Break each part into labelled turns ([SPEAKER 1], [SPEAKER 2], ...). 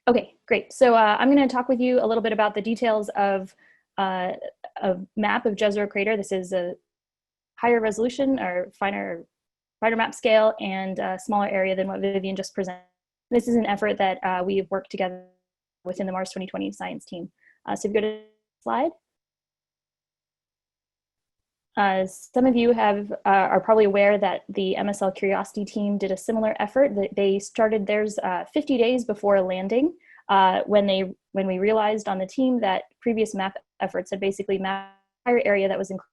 [SPEAKER 1] Okay, great. So I'm going to talk with you a little bit about the details of a map of Jezero crater. This is a higher resolution or finer map scale and a smaller area than what Vivian just presented. This is an effort that we've worked together within the Mars 2020 science team. So if you go to the slide. Some of you are probably aware that the MSL Curiosity team did a similar effort. They started theirs 50 days before landing when we realized on the team that previous map efforts had basically mapped the entire area that was included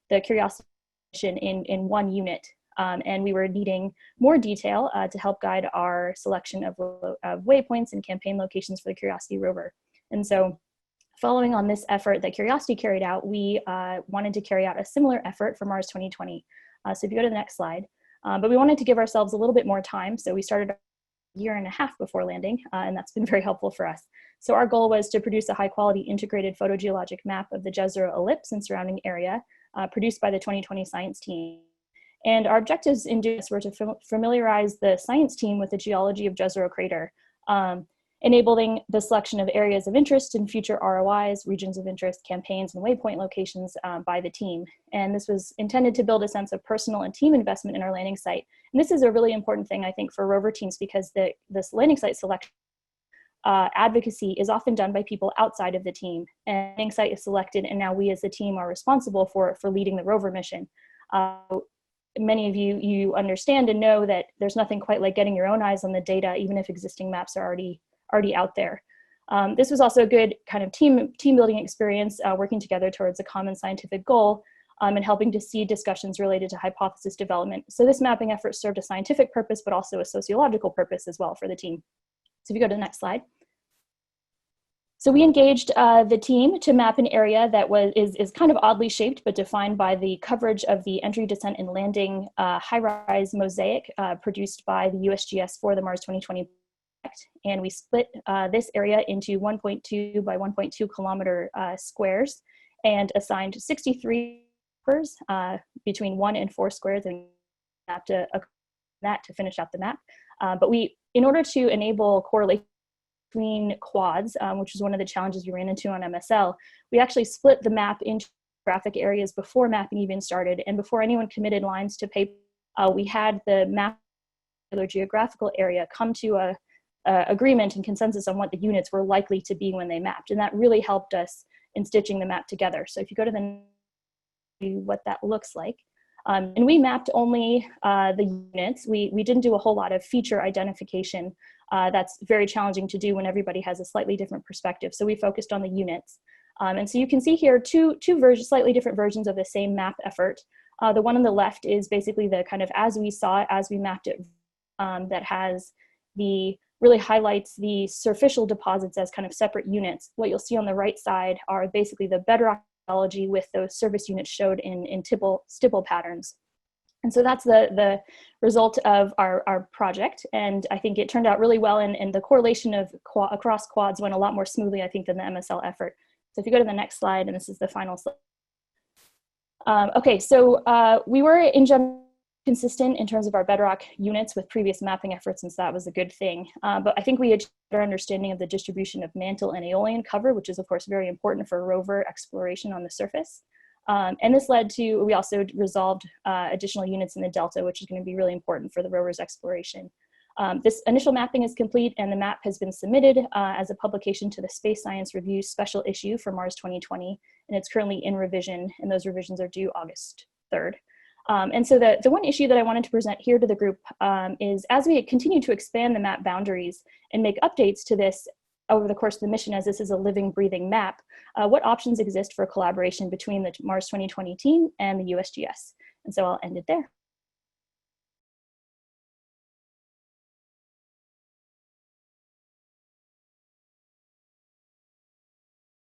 [SPEAKER 1] the Curiosity mission in one unit. And we were needing more detail to help guide our selection of waypoints and campaign locations for the Curiosity rover. And so following on this effort that Curiosity carried out, we wanted to carry out a similar effort for Mars 2020. So if you go to the next slide, but we wanted to give ourselves a little bit more time. So we started a year and a half before landing, and that's been very helpful for us. So our goal was to produce a high quality integrated photogeologic map of the Jezero ellipse and surrounding area produced by the 2020 science team. And our objectives in doing this were to familiarize the science team with the geology of Jezero crater, enabling the selection of areas of interest in future ROIs, regions of interest, campaigns, and waypoint locations by the team. And this was intended to build a sense of personal and team investment in our landing site. And this is a really important thing, I think, for rover teams, because this landing site selection advocacy is often done by people outside of the team. And the landing site is selected, and now we as the team are responsible for leading the rover mission. Many of you understand and know that there's nothing quite like getting your own eyes on the data, even if existing maps are already out there. This was also a good kind of team building experience, working together towards a common scientific goal and helping to see discussions related to hypothesis development. So this mapping effort served a scientific purpose, but also a sociological purpose as well for the team. So if you go to the next slide. So we engaged the team to map an area that is kind of oddly shaped, but defined by the coverage of the entry, descent, and landing high-rise mosaic produced by the USGS for the Mars 2020 project. And we split this area into 1.2 by 1.2 kilometer squares and assigned 63 between 1 and 4 squares, and mapped that to finish out the map. But in order to enable correlation between quads, which is one of the challenges we ran into on MSL, we actually split the map into graphic areas before mapping even started, and before anyone committed lines to paper, we had the map geographical area come to a agreement and consensus on what the units were likely to be when they mapped, and that really helped us in stitching the map together. So if you go to what that looks like. And we mapped only the units. We didn't do a whole lot of feature identification. That's very challenging to do when everybody has a slightly different perspective. So we focused on the units. And so you can see here two slightly different versions of the same map effort. The one on the left is basically the kind of as we saw it, as we mapped it, that has really highlights the surficial deposits as kind of separate units. What you'll see on the right side are basically the bedrock geology with those surface units showed in stipple patterns. And so that's the result of our project. And I think it turned out really well, and the correlation of across quads went a lot more smoothly, I think, than the MSL effort. So if you go to the next slide, and this is the final slide. Okay, so we were in general consistent in terms of our bedrock units with previous mapping efforts, and so that was a good thing. But I think we had a better understanding of the distribution of mantle and aeolian cover, which is of course very important for rover exploration on the surface. And this led to, we also resolved additional units in the delta, which is going to be really important for the rover's exploration. This initial mapping is complete, and the map has been submitted as a publication to the Space Science Review special issue for Mars 2020, and it's currently in revision, and those revisions are due August 3rd. And so the one issue that I wanted to present here to the group is, as we continue to expand the map boundaries and make updates to this over the course of the mission, as this is a living, breathing map, what options exist for collaboration between the Mars 2020 team and the USGS? And so I'll end it there.